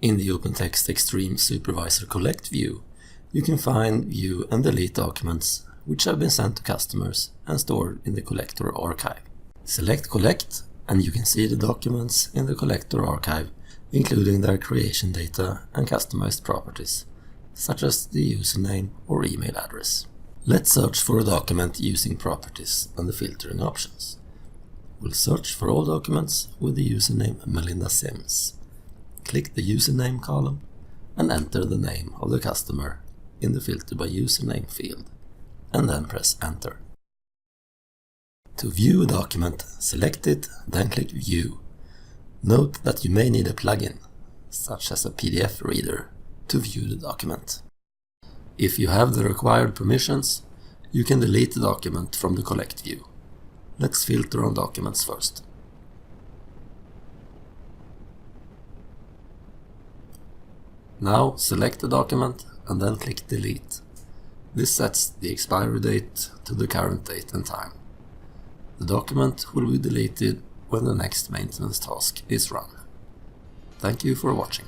In the OpenText Exstream Supervisor Collect view, you can find, view and delete documents which have been sent to customers and stored in the collector archive. Select Collect and you can see the documents in the collector archive, including their creation data and customized properties, such as the username or email address. Let's search for a document using properties and the filtering options. We'll search for all documents with the username Melinda Sims. Click the username column and enter the name of the customer in the filter by username field, and then press enter. To view a document, select it, then click View. Note that you may need a plugin, such as a PDF reader, to view the document. If you have the required permissions, you can delete the document from the Collect view. Let's filter on documents first. Now select the document and then click Delete. This sets the expiry date to the current date and time. The document will be deleted when the next maintenance task is run. Thank you for watching.